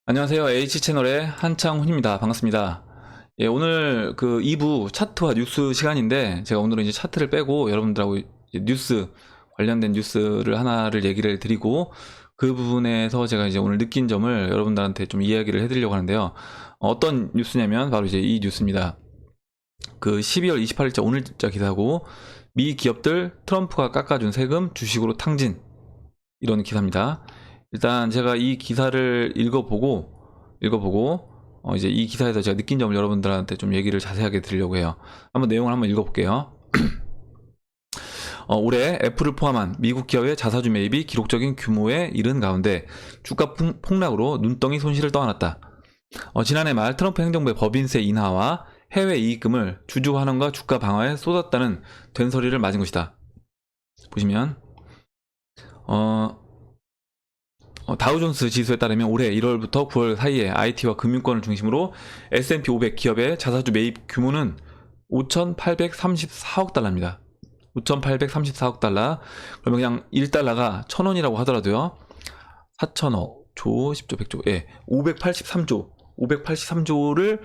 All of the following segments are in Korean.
안녕하세요. H채널의 한창훈입니다. 반갑습니다. 예, 오늘 그 2부 차트와 뉴스 시간인데, 제가 오늘은 이제 차트를 빼고 여러분들하고 이제 뉴스, 관련된 뉴스를 하나를 얘기를 드리고, 그 부분에서 제가 이제 오늘 느낀 점을 여러분들한테 좀 이야기를 해드리려고 하는데요. 어떤 뉴스냐면, 바로 이제 이 뉴스입니다. 그 12월 28일자 오늘자 기사고, 미 기업들 트럼프가 깎아준 세금 주식으로 탕진. 이런 기사입니다. 일단 제가 이 기사를 읽어보고 이제 이 기사에서 제가 느낀 점을 여러분들한테 좀 얘기를 자세하게 드리려고 해요. 한번 내용을 한번 읽어볼게요. 올해 애플을 포함한 미국 기업의 자사주 매입이 기록적인 규모에 이른 가운데 주가 폭락으로 눈덩이 손실을 떠안았다. 지난해 말 트럼프 행정부의 법인세 인하와 해외 이익금을 주주 환원과 주가 방어에 쏟았다는 된소리를 맞은 것이다. 보시면 다우존스 지수에 따르면 올해 1월부터 9월 사이에 IT와 금융권을 중심으로 S&P 500 기업의 자사주 매입 규모는 5,834억 달러입니다. 5,834억 달러. 그러면 그냥 1달러가 1,000원이라고 하더라도요. 4천억, 조, 10조, 100조, 예, 583조를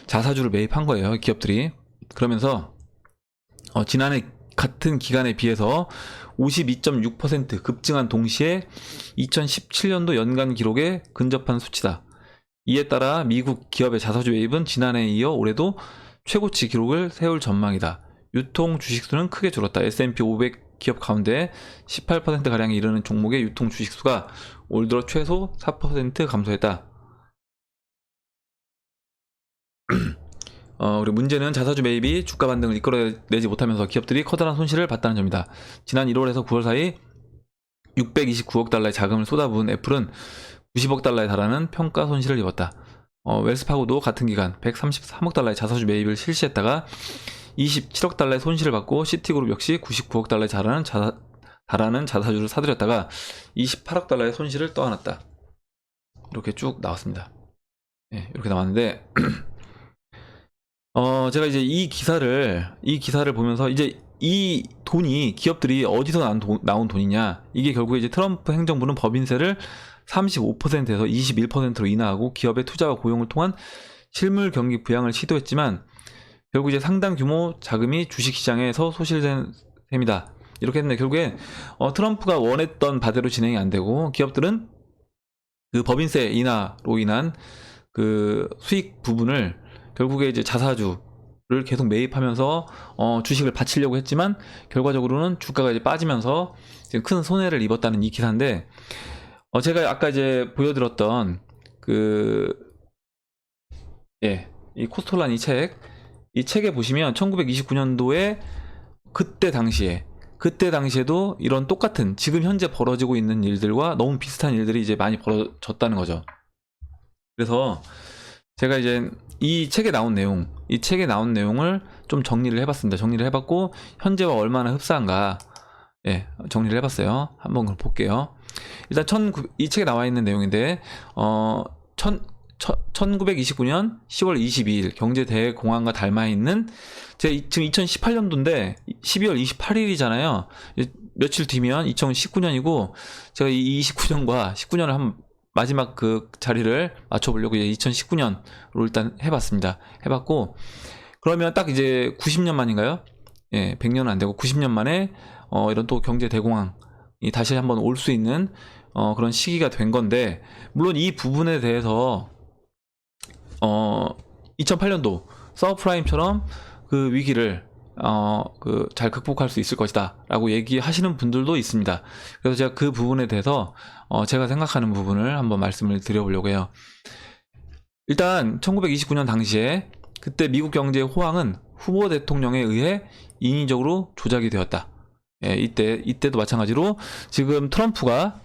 자사주를 매입한 거예요, 기업들이. 그러면서 지난해 같은 기간에 비해서 52.6% 급증한 동시에 2017년도 연간 기록에 근접한 수치다. 이에 따라 미국 기업의 자사주 매입은 지난해에 이어 올해도 최고치 기록을 세울 전망이다. 유통 주식수는 크게 줄었다. S&P 500 기업 가운데 18%가량에 이르는 종목의 유통 주식수가 올 들어 최소 4% 감소했다. 그리고 문제는 자사주 매입이 주가 반등을 이끌어내지 못하면서 기업들이 커다란 손실을 봤다는 점이다. 지난 1월에서 9월 사이 629억 달러의 자금을 쏟아부은 애플은 90억 달러에 달하는 평가 손실을 입었다. 웰스파고도 같은 기간 133억 달러의 자사주 매입을 실시했다가 27억 달러의 손실을 받고 시티그룹 역시 99억 달러에 달하는 자사주를 사들였다가 28억 달러의 손실을 떠안았다. 이렇게 쭉 나왔습니다. 네, 이렇게 나왔는데 제가 이제 이 기사를 보면서 이제 이 돈이 기업들이 어디서 나온 돈이냐. 이게 결국에 이제 트럼프 행정부는 법인세를 35%에서 21%로 인하하고 기업의 투자와 고용을 통한 실물 경기 부양을 시도했지만 결국 이제 상당 규모 자금이 주식시장에서 소실된 셈이다. 이렇게 했는데 결국에 트럼프가 원했던 바대로 진행이 안 되고 기업들은 그 법인세 인하로 인한 그 수익 부분을 결국에 이제 자사주를 계속 매입하면서 주식을 바치려고 했지만 결과적으로는 주가가 이제 빠지면서 지금 큰 손해를 입었다는 이 기사인데 제가 아까 이제 보여드렸던 이 코스톨란 이 책에 보시면 1929년도에 그때 당시에도 이런 똑같은 지금 현재 벌어지고 있는 일들과 너무 비슷한 일들이 이제 많이 벌어졌다는 거죠. 그래서 제가 이제 이 책에 나온 내용을 좀 정리를 해봤습니다. 정리를 해봤고 현재와 얼마나 흡사한가 정리를 해봤어요. 한번 볼게요. 일단 이 책에 나와 있는 내용인데 1929년 10월 22일 경제 대공황과 닮아 있는 제가 지금 2018년도인데 12월 28일이잖아요. 며칠 뒤면 2019년이고 제가 이 29년과 19년을 한번 마지막 그 자리를 맞춰보려고 이제 2019년으로 일단 해봤습니다. 해봤고 그러면 딱 이제 90년 만인가요? 100년은 안 되고 90년 만에 이런 또 경제 대공황이 다시 한번 올 수 있는 그런 시기가 된 건데 물론 이 부분에 대해서 2008년도 서브프라임처럼 그 위기를 잘 극복할 수 있을 것이다 라고 얘기하시는 분들도 있습니다. 그래서 제가 그 부분에 대해서 제가 생각하는 부분을 한번 말씀을 드려보려고 해요. 일단 1929년 당시에 그때 미국 경제의 호황은 후보 대통령에 의해 인위적으로 조작이 되었다. 이때도 마찬가지로 지금 트럼프가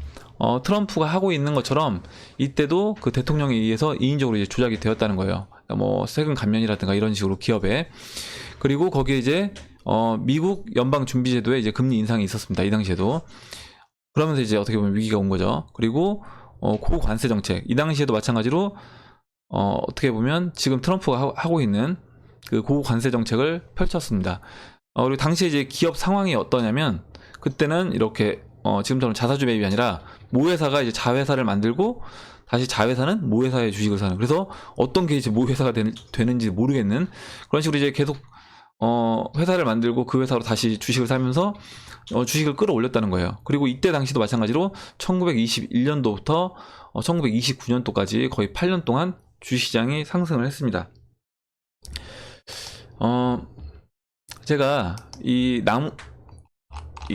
하고 있는 것처럼 이때도 그 대통령에 의해서 인위적으로 이제 조작이 되었다는 거예요. 그러니까 뭐 세금 감면이라든가 이런 식으로 기업에 그리고 거기에 이제 미국 연방준비제도에 이제 금리 인상이 있었습니다. 이 당시에도 그러면서 이제 어떻게 보면 위기가 온 거죠. 그리고 고관세 정책 이 당시에도 마찬가지로 어떻게 보면 지금 트럼프가 하고 있는 그 고관세 정책을 펼쳤습니다. 그리고 당시에 이제 기업 상황이 어떠냐면 그때는 이렇게 지금처럼 자사주 매입이 아니라 모회사가 이제 자회사를 만들고 다시 자회사는 모회사의 주식을 사는, 그래서 어떤 게 이제 모회사가 되는지 모르겠는 그런 식으로 이제 계속 회사를 만들고 그 회사로 다시 주식을 사면서 주식을 끌어올렸다는 거예요. 그리고 이때 당시도 마찬가지로 1921년도부터 1929년도까지 거의 8년 동안 주식시장이 상승을 했습니다. 제가 이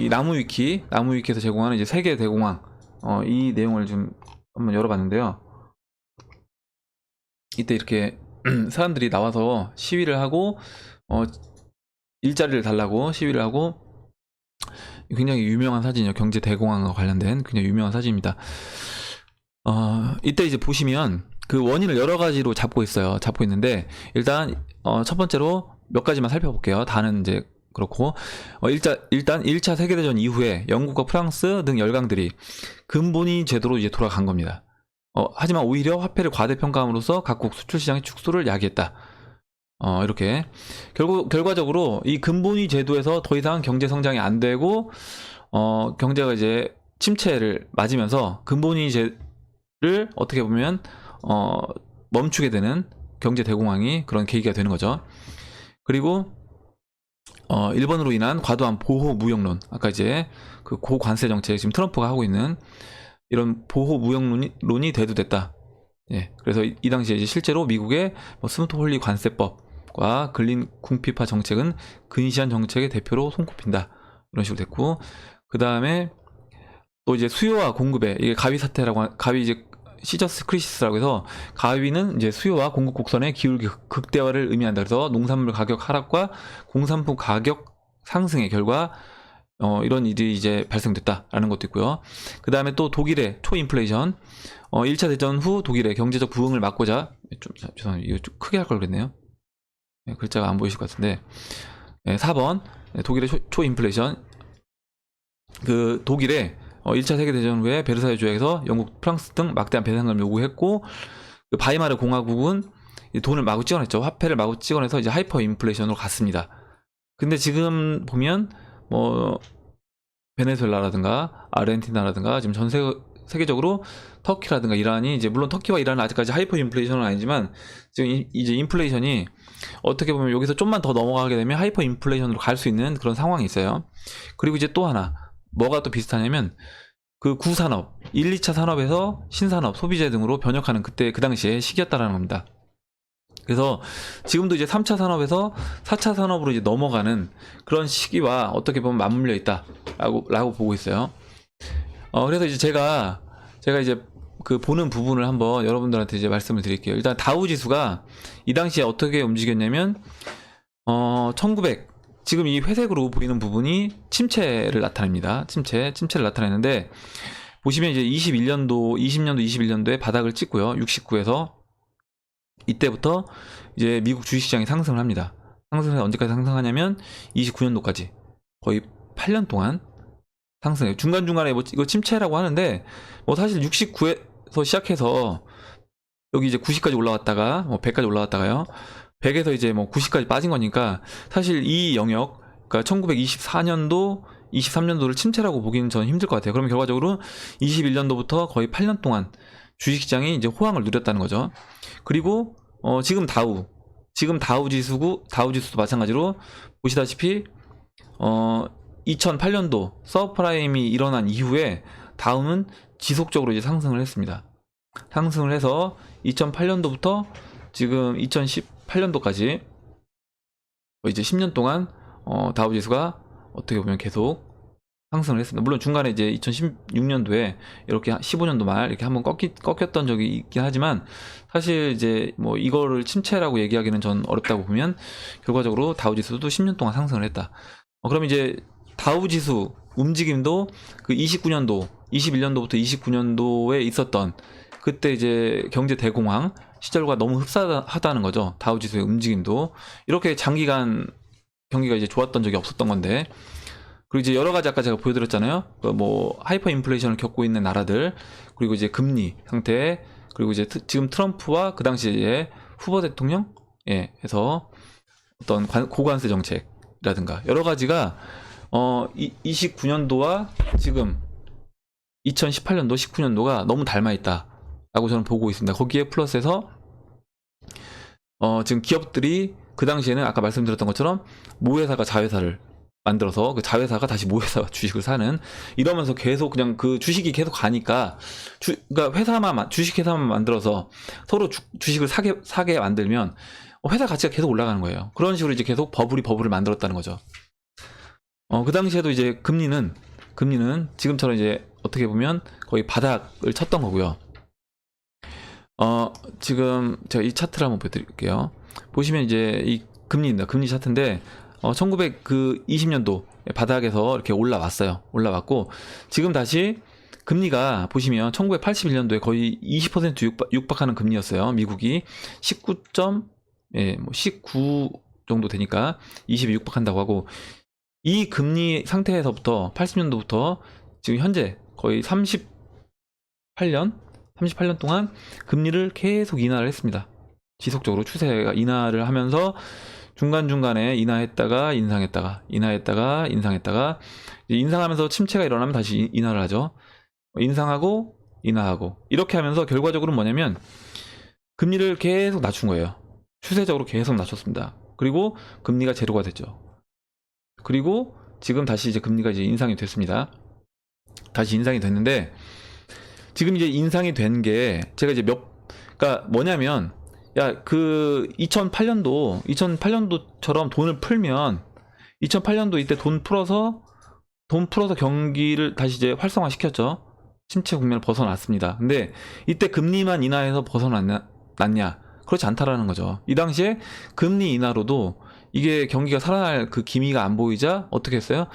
나무위키에서 제공하는 이제 세계 대공황 이 내용을 좀 한번 열어봤는데요. 이때 이렇게 사람들이 나와서 시위를 하고 일자리를 달라고 시위를 하고, 굉장히 유명한 사진이요. 경제 대공황과 관련된 굉장히 유명한 사진입니다. 이때 이제 보시면 그 원인을 여러 가지로 잡고 있는데, 일단 첫 번째로 몇 가지만 살펴볼게요. 다는 이제 그렇고, 일단 1차 세계대전 이후에 영국과 프랑스 등 열강들이 근본위 제도로 이제 돌아간 겁니다. 하지만 오히려 화폐를 과대평가함으로써 각국 수출 시장의 축소를 야기했다. 이렇게 결과적으로 이 근본위 제도에서 더 이상 경제 성장이 안 되고 경제가 이제 침체를 맞으면서 근본위제를 어떻게 보면 멈추게 되는 경제 대공황이 그런 계기가 되는 거죠. 그리고 일본으로 인한 과도한 보호 무역론, 아까 이제 그 고관세 정책, 지금 트럼프가 하고 있는 이런 보호 무역론이 대두됐다. 예, 그래서 이 당시에 이제 실제로 미국의 스무트 홀리 관세법과 근린 궁피파 정책은 근시안 정책의 대표로 손꼽힌다. 이런 식으로 됐고, 그 다음에 또 이제 수요와 공급에 이게 가위 사태라고, 가위 이제 시저스 크리시스라고 해서, 가위는 이제 수요와 공급 곡선의 기울 극대화를 의미한다. 그래서 농산물 가격 하락과 공산품 가격 상승의 결과 이런 일이 이제 발생됐다라는 것도 있고요. 그 다음에 또 독일의 초인플레이션, 1차 대전 후 독일의 경제적 부흥을 막고자, 죄송합니다. 이거 좀 크게 할 걸 그랬네요. 네, 글자가 안 보이실 것 같은데, 4번 독일의 초인플레이션, 그 독일의 1차 세계대전 후에 베르사유 조약에서 영국, 프랑스 등 막대한 배상금을 요구했고, 그 바이마르 공화국은 돈을 마구 찍어냈죠. 화폐를 마구 찍어내서 이제 하이퍼 인플레이션으로 갔습니다. 근데 지금 보면 베네수엘라라든가 아르헨티나라든가 지금 전 세계적으로 터키라든가 이란이, 이제 물론 터키와 이란은 아직까지 하이퍼 인플레이션은 아니지만 지금 이제 인플레이션이 어떻게 보면 여기서 좀만 더 넘어가게 되면 하이퍼 인플레이션으로 갈 수 있는 그런 상황이 있어요. 그리고 이제 또 하나 뭐가 또 비슷하냐면, 그 구산업, 1, 2차 산업에서 신산업, 소비재 등으로 변혁하는 그 당시에 시기였다라는 겁니다. 그래서 지금도 이제 3차 산업에서 4차 산업으로 이제 넘어가는 그런 시기와 어떻게 보면 맞물려 있다라고 보고 있어요. 그래서 이제 제가 이제 그 보는 부분을 한번 여러분들한테 이제 말씀을 드릴게요. 일단 다우 지수가 이 당시에 어떻게 움직였냐면, 1900, 지금 이 회색으로 보이는 부분이 침체를 나타냅니다. 침체를 나타내는데, 보시면 이제 21년도에 바닥을 찍고요. 69에서 이때부터 이제 미국 주식시장이 상승을 합니다. 상승해서 언제까지 상승하냐면 29년도까지 거의 8년 동안 상승해요. 중간중간에 이거 침체라고 하는데, 사실 69에서 시작해서 여기 이제 90까지 올라갔다가 100까지 올라갔다가요. 100에서 이제 90까지 빠진 거니까, 사실 이 영역, 그러니까 1924년도, 23년도를 침체라고 보기는 저는 힘들 것 같아요. 그러면 결과적으로 21년도부터 거의 8년 동안 주식시장이 이제 호황을 누렸다는 거죠. 그리고 지금 다우 지수도 마찬가지로 보시다시피 2008년도 서브프라임이 일어난 이후에 다우는 지속적으로 이제 상승을 했습니다. 상승을 해서 2008년도부터 지금 2018년도까지 이제 10년 동안 다우 지수가 어떻게 보면 계속 상승을 했습니다. 물론 중간에 이제 2016년도에 이렇게 15년도 말 이렇게 한번 꺾였던 적이 있긴 하지만, 사실 이제 이거를 침체라고 얘기하기는 전 어렵다고 보면, 결과적으로 다우 지수도 10년 동안 상승을 했다. 그럼 이제 다우 지수 움직임도 그 21년도부터 29년도에 있었던 그때 이제 경제 대공황 시절과 너무 흡사하다는 거죠. 다우 지수의 움직임도 이렇게 장기간 경기가 이제 좋았던 적이 없었던 건데, 그리고 이제 여러 가지 아까 제가 보여드렸잖아요. 하이퍼 인플레이션을 겪고 있는 나라들, 그리고 이제 금리 상태, 그리고 이제 지금 트럼프와 그 당시에 후보 대통령, 해서 어떤 고관세 정책이라든가 여러 가지가 29년도와 지금 2018년도, 19년도가 너무 닮아 있다라고 라고 저는 보고 있습니다. 거기에 플러스해서 지금 기업들이 그 당시에는 아까 말씀드렸던 것처럼 모회사가 자회사를 만들어서 그 자회사가 다시 모회사 주식을 사는, 이러면서 계속 그냥 그 주식이 계속 가니까 그러니까 주식회사만 만들어서 서로 주식을 사게 만들면 회사 가치가 계속 올라가는 거예요. 그런 식으로 이제 계속 버블을 만들었다는 거죠. 그 당시에도 이제 금리는 지금처럼 이제 어떻게 보면 거의 바닥을 쳤던 거고요. 지금 제가 이 차트를 한번 보여드릴게요. 보시면 이제 이 금리입니다. 금리 차트인데 1920년도 바닥에서 이렇게 올라왔고 지금 다시 금리가 보시면 1981년도에 거의 20% 육박하는 금리였어요. 미국이 19 정도 되니까 20이 육박한다고 하고, 이 금리 상태에서부터 80년도부터 지금 현재 거의 38년 동안 금리를 계속 인하를 했습니다. 지속적으로 추세가 인하를 하면서 중간중간에 인하했다가 인상했다가 인상하면서 침체가 일어나면 다시 인하를 하죠. 인상하고 인하하고 이렇게 하면서 결과적으로 뭐냐면 금리를 계속 낮춘 거예요. 추세적으로 계속 낮췄습니다. 그리고 금리가 제로가 됐죠. 그리고 지금 다시 이제 금리가 이제 인상이 됐습니다. 다시 인상이 됐는데, 지금 이제 인상이 된 게 제가 이제 그러니까 뭐냐면, 야, 그 2008년도처럼 돈을 풀면 2008년도 이때 돈 풀어서 경기를 다시 이제 활성화시켰죠. 침체 국면을 벗어났습니다. 근데 이때 금리만 인하해서 벗어났냐? 그렇지 않다라는 거죠. 이 당시에 금리 인하로도 이게 경기가 살아날 그 기미가 안 보이자 어떻게 했어요?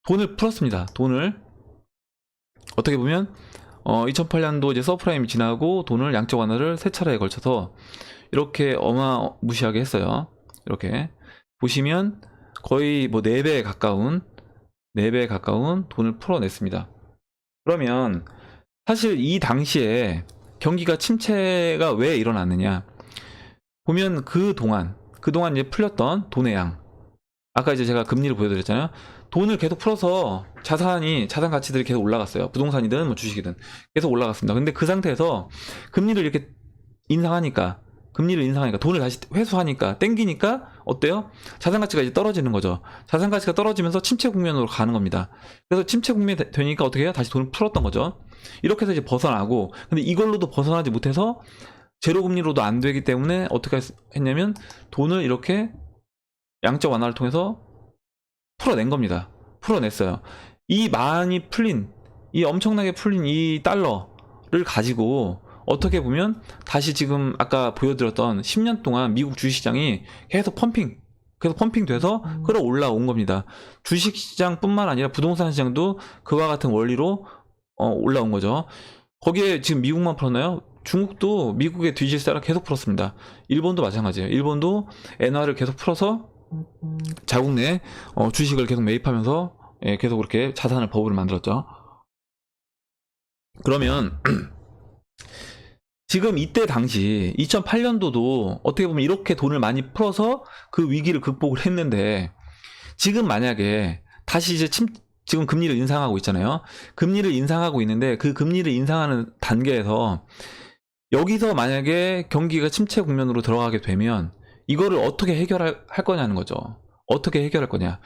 돈을 풀었습니다. 돈을 어떻게 보면 2008년도 이제 서프라임이 지나고 돈을 양적 완화를 세 차례에 걸쳐서 이렇게 어마무시하게 했어요. 이렇게 보시면 거의 뭐 4배 가까운 돈을 풀어냈습니다. 그러면 사실 이 당시에 경기가 침체가 왜 일어났느냐 보면, 그동안 이제 풀렸던 돈의 양, 아까 이제 제가 금리를 보여드렸잖아요. 돈을 계속 풀어서 자산 가치들이 계속 올라갔어요. 부동산이든 뭐 주식이든 계속 올라갔습니다. 근데 그 상태에서 금리를 이렇게 인상하니까 돈을 다시 회수하니까 땡기니까 어때요? 자산 가치가 이제 떨어지는 거죠. 자산 가치가 떨어지면서 침체 국면으로 가는 겁니다. 그래서 침체 국면이 되니까 어떻게 해요? 다시 돈을 풀었던 거죠. 이렇게 해서 이제 벗어나고, 근데 이걸로도 벗어나지 못해서 제로 금리로도 안 되기 때문에 어떻게 했냐면 돈을 이렇게 양적 완화를 통해서 풀어낸 겁니다. 풀어냈어요. 이 엄청나게 풀린 이 달러를 가지고 어떻게 보면 다시 지금 아까 보여드렸던 10년 동안 미국 주식시장이 계속 펌핑 돼서 끌어올라온 겁니다. 주식시장뿐만 아니라 부동산 시장도 그와 같은 원리로 올라온 거죠. 거기에 지금 미국만 풀었나요? 중국도 미국의 뒤질 따라 계속 풀었습니다. 일본도 마찬가지예요. 일본도 엔화를 계속 풀어서 자국 내 주식을 계속 매입하면서 계속 그렇게 자산을 버블을 만들었죠. 그러면 지금 이때 당시 2008년도도 어떻게 보면 이렇게 돈을 많이 풀어서 그 위기를 극복을 했는데, 지금 만약에 다시 이제 지금 금리를 인상하고 있잖아요. 금리를 인상하고 있는데 그 금리를 인상하는 단계에서 여기서 만약에 경기가 침체 국면으로 들어가게 되면 이거를 어떻게 해결할 거냐는 거죠. 어떻게 해결할 거냐.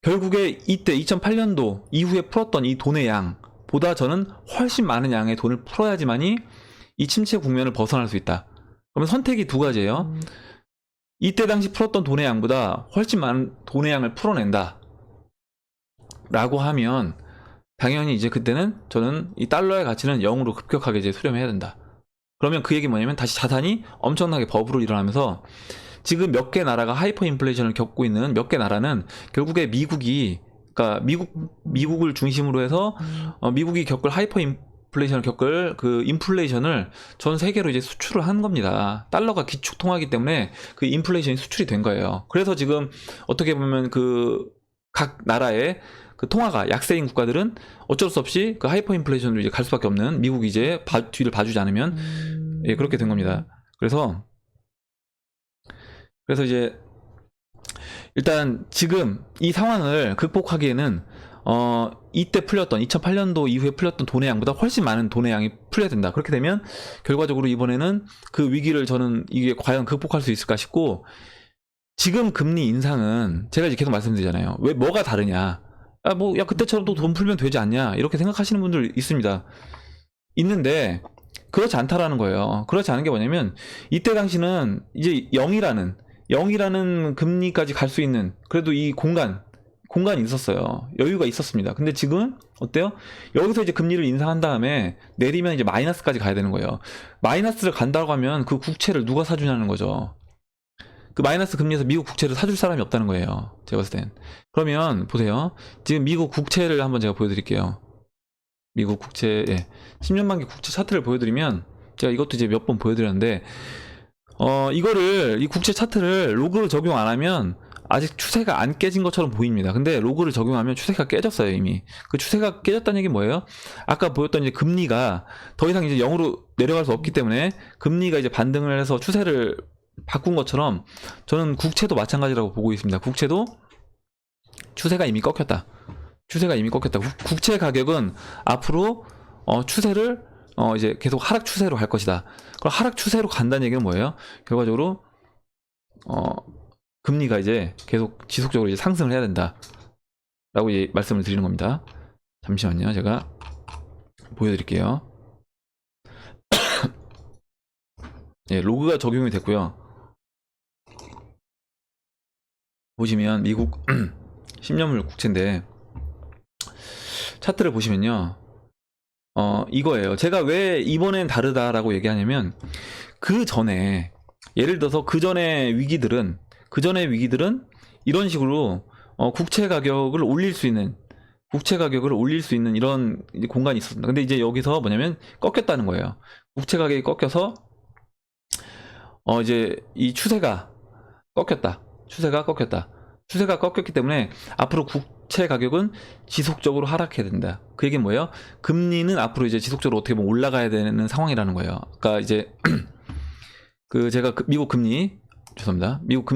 결국에 이때 2008년도 이후에 풀었던 이 돈의 양보다 저는 훨씬 많은 양의 돈을 풀어야지만이 이 침체 국면을 벗어날 수 있다. 그러면 선택이 두 가지예요. 이때 당시 풀었던 돈의 양보다 훨씬 많은 돈의 양을 풀어낸다 라고 하면 당연히 이제 그때는 저는 이 달러의 가치는 0으로 급격하게 이제 수렴해야 된다. 그러면 그 얘기 뭐냐면 다시 자산이 엄청나게 버블로 일어나면서 지금 몇 개 나라가 하이퍼 인플레이션을 겪고 있는 몇 개 나라는 결국에 그러니까 미국을 중심으로 해서 미국이 겪을 하이퍼 인플레이션을 겪을 그 인플레이션을 전 세계로 이제 수출을 한 겁니다. 달러가 기축 통화이기 때문에 그 인플레이션이 수출이 된 거예요. 그래서 지금 어떻게 보면 그 각 나라의 그 통화가 약세인 국가들은 어쩔 수 없이 그 하이퍼 인플레이션으로 이제 갈 수밖에 없는, 미국이 이제 뒤를 봐주지 않으면 그렇게 된 겁니다. 그래서 이제 일단 지금 이 상황을 극복하기에는 이때 풀렸던 2008년도 이후에 풀렸던 돈의 양보다 훨씬 많은 돈의 양이 풀려야 된다. 그렇게 되면 결과적으로 이번에는 그 위기를 저는 이게 과연 극복할 수 있을까 싶고, 지금 금리 인상은 제가 이제 계속 말씀드리잖아요. 왜 뭐가 다르냐? 야 그때처럼 또 돈 풀면 되지 않냐? 이렇게 생각하시는 분들 있습니다. 있는데 그렇지 않다라는 거예요. 그렇지 않은 게 뭐냐면, 이때 당시는 이제 0이라는 금리까지 갈 수 있는, 그래도 이 공간이 있었어요. 여유가 있었습니다. 근데 지금은 어때요? 여기서 이제 금리를 인상한 다음에 내리면 이제 마이너스까지 가야 되는 거예요. 마이너스를 간다고 하면 그 국채를 누가 사주냐는 거죠. 그 마이너스 금리에서 미국 국채를 사줄 사람이 없다는 거예요. 제가 봤을 땐. 그러면 보세요. 지금 미국 국채를 한번 제가 보여드릴게요. 미국 국채, 10년 만기 국채 차트를 보여드리면, 제가 이것도 이제 몇 번 보여드렸는데, 이 국채 차트를 로그를 적용 안 하면 아직 추세가 안 깨진 것처럼 보입니다. 근데 로그를 적용하면 추세가 깨졌어요, 이미. 그 추세가 깨졌다는 얘기 뭐예요? 아까 보였던 이제 금리가 더 이상 이제 0으로 내려갈 수 없기 때문에 금리가 이제 반등을 해서 추세를 바꾼 것처럼, 저는 국채도 마찬가지라고 보고 있습니다. 국채도 추세가 이미 꺾였다. 국채 가격은 앞으로 추세를 이제 계속 하락 추세로 갈 것이다. 그럼 하락 추세로 간다는 얘기는 뭐예요? 결과적으로 금리가 이제 계속 지속적으로 이제 상승을 해야 된다라고 말씀을 드리는 겁니다. 잠시만요, 제가 보여드릴게요. 로그가 적용이 됐고요. 보시면 미국 10년물 국채인데, 차트를 보시면요, 이거예요. 제가 왜 이번엔 다르다라고 얘기하냐면, 그 전에, 예를 들어서 그 전의 위기들은 이런 식으로 국채 가격을 올릴 수 있는 이런 공간이 있었습니다. 근데 이제 여기서 뭐냐면 꺾였다는 거예요. 국채 가격이 꺾여서 이제 이 추세가 꺾였기 때문에 앞으로 국채 가격은 지속적으로 하락해야 된다. 그 얘기는 뭐예요? 금리는 앞으로 이제 지속적으로 어떻게 보면 올라가야 되는 상황이라는 거예요. 그러니까 이제 제가 미국 금리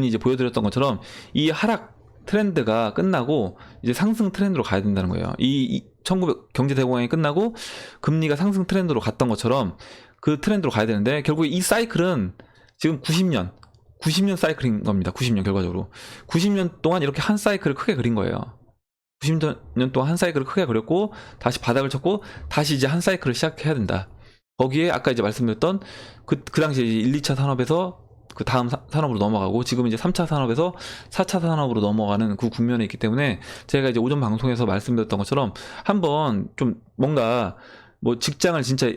이제 보여드렸던 것처럼 이 하락 트렌드가 끝나고 이제 상승 트렌드로 가야 된다는 거예요. 이 1900 경제 대공황이 끝나고 금리가 상승 트렌드로 갔던 것처럼 그 트렌드로 가야 되는데, 결국 이 사이클은 지금 90년 사이클인 겁니다. 90년 결과적으로. 90년 동안 이렇게 한 사이클을 크게 그린 거예요. 90년 동안 한 사이클을 크게 그렸고, 다시 바닥을 쳤고, 다시 이제 한 사이클을 시작해야 된다. 거기에 아까 이제 말씀드렸던 그 당시에 1, 2차 산업에서 그 다음 산업으로 넘어가고, 지금 이제 3차 산업에서 4차 산업으로 넘어가는 그 국면에 있기 때문에, 제가 이제 오전 방송에서 말씀드렸던 것처럼 한번 좀 뭔가 직장을 진짜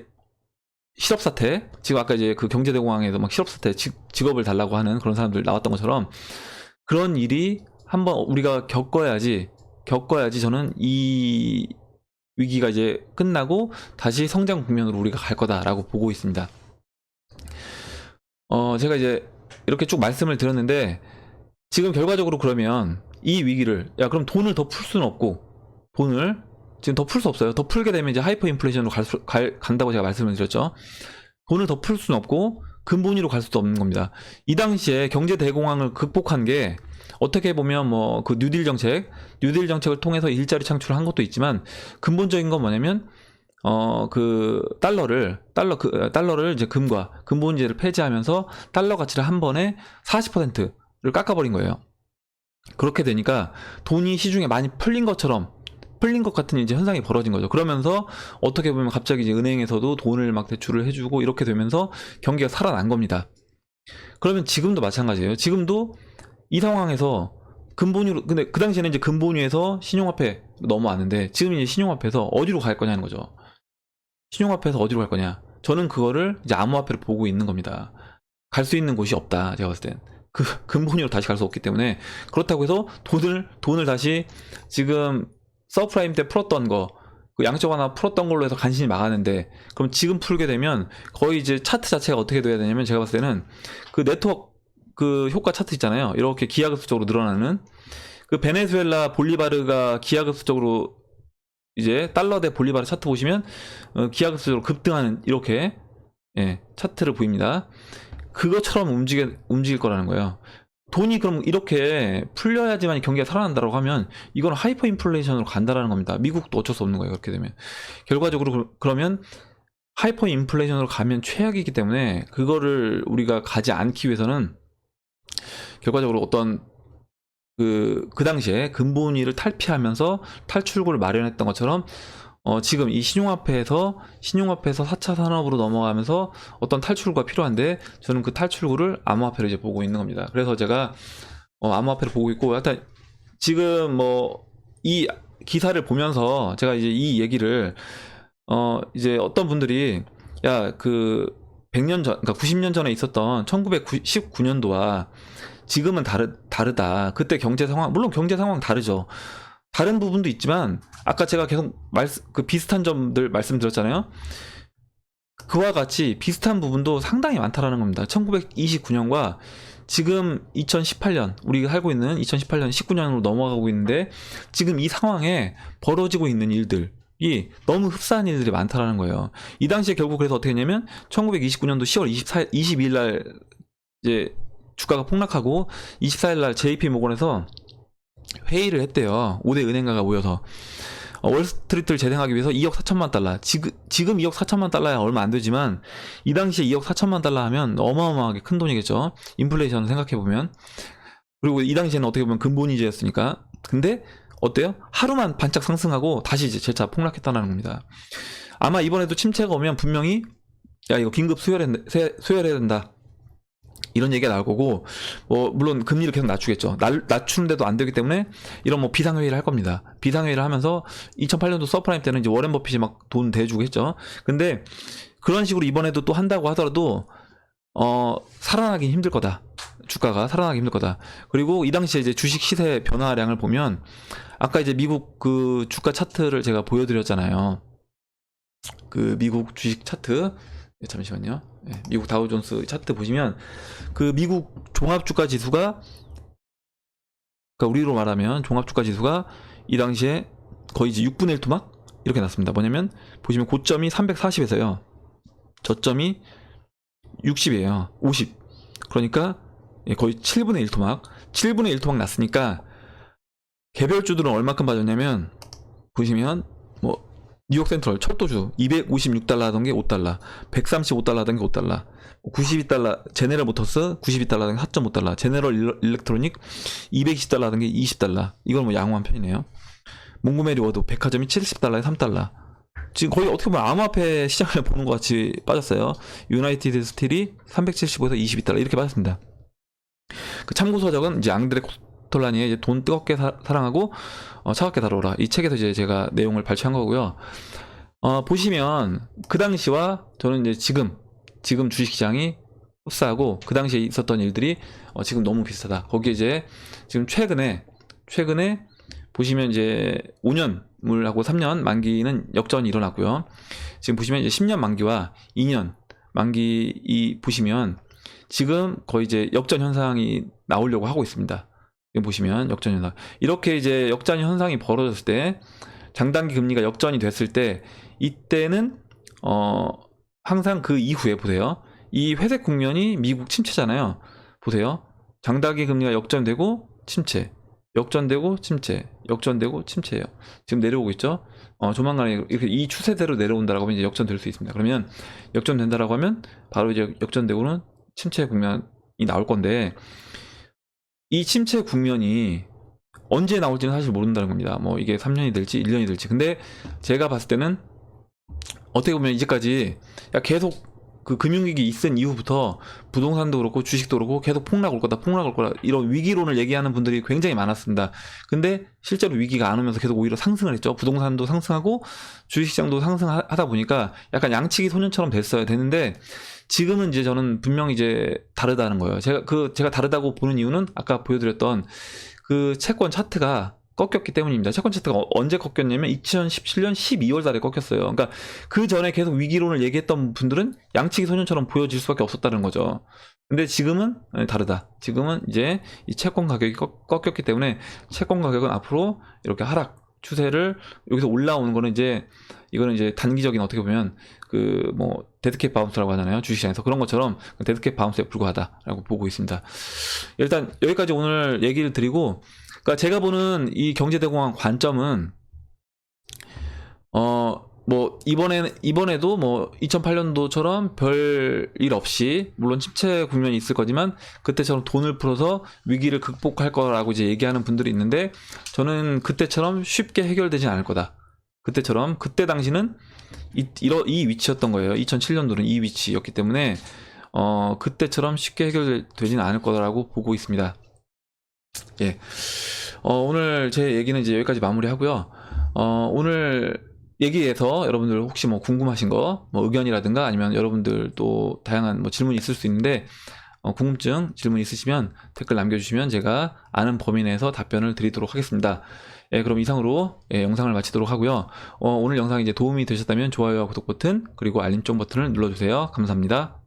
실업사태, 지금 아까 이제 그 경제대공황에서 막 실업사태, 직업을 달라고 하는 그런 사람들 나왔던 것처럼, 그런 일이 한번 우리가 겪어야지 저는 이 위기가 이제 끝나고 다시 성장 국면으로 우리가 갈 거다라고 보고 있습니다. 제가 이제 이렇게 쭉 말씀을 드렸는데, 지금 결과적으로 그러면 이 위기를, 그럼 돈을 더 풀 수는 없고, 돈을 지금 더 풀 수 없어요. 더 풀게 되면 이제 하이퍼 인플레이션으로 간다고 제가 말씀을 드렸죠. 돈을 더 풀 수는 없고 근본위로 갈 수도 없는 겁니다. 이 당시에 경제 대공황을 극복한 게, 어떻게 보면 그 뉴딜 정책을 통해서 일자리 창출을 한 것도 있지만, 근본적인 건 뭐냐면 그 달러를 이제 금과 근본제를 폐지하면서 달러 가치를 한 번에 40%를 깎아버린 거예요. 그렇게 되니까 돈이 시중에 많이 풀린 것 같은 이제 현상이 벌어진 거죠. 그러면서 어떻게 보면 갑자기 이제 은행에서도 돈을 막 대출을 해주고, 이렇게 되면서 경기가 살아난 겁니다. 그러면 지금도 마찬가지예요. 지금도 이 상황에서 근본위로, 근데 그 당시에는 이제 근본위에서 신용화폐 넘어왔는데, 지금 이제 신용화폐에서 어디로 갈 거냐는 거죠. 신용화폐에서 어디로 갈 거냐? 저는 그거를 이제 암호화폐를 보고 있는 겁니다. 갈 수 있는 곳이 없다, 제가 봤을 땐. 그 근본위로 다시 갈 수 없기 때문에. 그렇다고 해서 돈을 다시 지금 서프라임 때 풀었던 거, 그 양적 완화 풀었던 걸로 해서 간신히 막았는데, 그럼 지금 풀게 되면 거의 이제 차트 자체가 어떻게 돼야 되냐면, 제가 봤을 때는 그 네트워크 그 효과 차트 있잖아요. 이렇게 기하급수적으로 늘어나는 그 베네수엘라 볼리바르가 기하급수적으로 이제 달러 대 볼리바르 차트 보시면 기하급수적으로 급등하는 이렇게 차트를 보입니다. 그것처럼 움직일 거라는 거예요. 돈이 그럼 이렇게 풀려야지만 경기가 살아난다고 하면 이건 하이퍼 인플레이션으로 간다라는 겁니다. 미국도 어쩔 수 없는 거예요. 그렇게 되면 결과적으로 그러면 하이퍼 인플레이션으로 가면 최악이기 때문에 그거를 우리가 가지 않기 위해서는 결과적으로 어떤 그 당시에 근본위를 탈피하면서 탈출구를 마련했던 것처럼 지금 이 신용화폐에서 4차 산업으로 넘어가면서 어떤 탈출구가 필요한데 저는 그 탈출구를 암호화폐를 이제 보고 있는 겁니다. 그래서 제가 암호화폐를 보고 있고 일단 지금 뭐 이 기사를 보면서 제가 이제 이 얘기를 이제 어떤 분들이 야 그 100년 전 그러니까 90년 전에 있었던 1919년도와 지금은 다르다. 그때 경제 상황 물론 경제 상황 다르죠. 다른 부분도 있지만 아까 제가 계속 그 비슷한 점들 말씀드렸잖아요. 그와 같이 비슷한 부분도 상당히 많다라는 겁니다. 1929년과 지금 2018년 우리가 살고 있는 2018년 19년으로 넘어가고 있는데 지금 이 상황에 벌어지고 있는 일들이 너무 흡사한 일들이 많다라는 거예요. 이 당시에 결국 그래서 어떻게 했냐면 1929년도 10월 22일 날 이제 주가가 폭락하고 24일 날 JP 모건에서 회의를 했대요. 5대 은행가가 모여서 월스트리트를 재생하기 위해서 2억 4천만 달러. 지금 2억 4천만 달러야 얼마 안 되지만 이 당시에 2억 4천만 달러 하면 어마어마하게 큰 돈이겠죠. 인플레이션 생각해보면. 그리고 이 당시에는 어떻게 보면 근본위제였으니까. 근데 어때요? 하루만 반짝 상승하고 다시 이제 재차 폭락했다는 겁니다. 아마 이번에도 침체가 오면 분명히 야 이거 긴급 수혈해야 된다. 이런 얘기가 나올 거고, 물론 금리를 계속 낮추겠죠. 낮추는데도 안 되기 때문에 이런 뭐 비상회의를 할 겁니다. 비상회의를 하면서 2008년도 서프라임 때는 이제 워렌 버핏이 막 돈 대주고 했죠. 근데 그런 식으로 이번에도 또 한다고 하더라도, 살아나긴 힘들 거다. 주가가 살아나기 힘들 거다. 그리고 이 당시에 이제 주식 시세 변화량을 보면, 아까 이제 미국 그 주가 차트를 제가 보여드렸잖아요. 그 미국 주식 차트. 네, 잠시만요. 네, 미국 다우존스 차트 보시면 그 미국 종합주가 지수가 그러니까 우리로 말하면 종합주가 지수가 이 당시에 거의 이제 6분의 1 토막 이렇게 났습니다. 뭐냐면 보시면 고점이 340에서요. 저점이 60이에요. 50. 그러니까 거의 7분의 1 토막. 7분의 1 토막 났으니까 개별주들은 얼마큼 빠졌냐면 보시면 뭐 뉴욕 센트럴 철도주 256달러 하던 게 5달러, 135달러 하던 게 5달러, 92달러 제네럴 모터스 92달러 하던 게 4.5달러, 제네럴 일렉트로닉 220달러 하던 게 20달러. 이건 뭐 양호한 편이네요. 몽고메리 워드 백화점이 70달러에 3달러. 지금 거의 어떻게 보면 암호화폐 시장을 보는 것 같이 빠졌어요. 유나이티드 스틸이 375에서 22달러 이렇게 빠졌습니다. 그 참고 서적은 이제 앙드레 콜라니의 이제 돈 뜨겁게 사랑하고 차갑게 다뤄라. 이 책에서 이제 제가 내용을 발췌한 거고요. 보시면 그 당시와 저는 이제 지금 주식시장이 흡사하고 그 당시에 있었던 일들이 지금 너무 비슷하다. 거기에 이제 지금 최근에 보시면 이제 5년물하고 3년 만기는 역전이 일어났고요. 지금 보시면 이제 10년 만기와 2년 만기 보시면 지금 거의 이제 역전 현상이 나오려고 하고 있습니다. 여기 보시면 역전 현상. 이렇게 이제 역전 현상이 벌어졌을 때 장단기 금리가 역전이 됐을 때 이때는 항상 그 이후에 보세요. 이 회색 국면이 미국 침체잖아요. 보세요. 장단기 금리가 역전되고 침체. 역전되고 침체. 역전되고 침체예요. 지금 내려오고 있죠. 조만간에 이렇게 이 추세대로 내려온다라고 하면 이제 역전될 수 있습니다. 그러면 역전된다라고 하면 바로 이제 역전되고는 침체 국면이 나올 건데 이 침체 국면이 언제 나올지는 사실 모른다는 겁니다. 뭐 이게 3년이 될지 1년이 될지. 근데 제가 봤을 때는 어떻게 보면 이제까지 계속 그 금융위기 있은 이후부터 부동산도 그렇고 주식도 그렇고 계속 폭락 올 거다 이런 위기론을 얘기하는 분들이 굉장히 많았습니다. 근데 실제로 위기가 안 오면서 계속 오히려 상승을 했죠. 부동산도 상승하고 주식시장도 상승하다 보니까 약간 양치기 소년처럼 됐어야 되는데 지금은 이제 저는 분명히 이제 다르다는 거예요. 제가 다르다고 보는 이유는 아까 보여드렸던 그 채권 차트가 꺾였기 때문입니다. 채권 차트가 언제 꺾였냐면 2017년 12월 달에 꺾였어요. 그러니까 그 전에 계속 위기론을 얘기했던 분들은 양치기 소년처럼 보여질 수밖에 없었다는 거죠. 근데 지금은 다르다. 지금은 이제 이 채권 가격이 꺾였기 때문에 채권 가격은 앞으로 이렇게 하락 추세를 여기서 올라오는 거는 이거는 이제 단기적인 어떻게 보면 그 뭐 데드캣 바운스라고 하잖아요. 주식시장에서. 그런 것처럼 데드캣 바운스에 불과하다라고 보고 있습니다. 일단 여기까지 오늘 얘기를 드리고, 그러니까 제가 보는 이 경제대공황 관점은 뭐 이번에도 뭐 2008년도처럼 별 일 없이, 물론 침체 국면이 있을 거지만 그때처럼 돈을 풀어서 위기를 극복할 거라고 이제 얘기하는 분들이 있는데, 저는 그때처럼 쉽게 해결되진 않을 거다. 그때 당시는 이 위치였던 거예요. 2007년도는 이 위치였기 때문에 그때처럼 쉽게 해결되진 않을 거라고 보고 있습니다. 예. 오늘 제 얘기는 이제 여기까지 마무리하고요. 오늘 얘기에서 여러분들 혹시 뭐 궁금하신 거, 뭐 의견이라든가 아니면 여러분들 또 다양한 뭐 질문이 있을 수 있는데, 궁금증, 질문 있으시면 댓글 남겨주시면 제가 아는 범위 내에서 답변을 드리도록 하겠습니다. 예, 그럼 이상으로 영상을 마치도록 하고요. 오늘 영상이 이제 도움이 되셨다면 좋아요와 구독 버튼, 그리고 알림종 버튼을 눌러주세요. 감사합니다.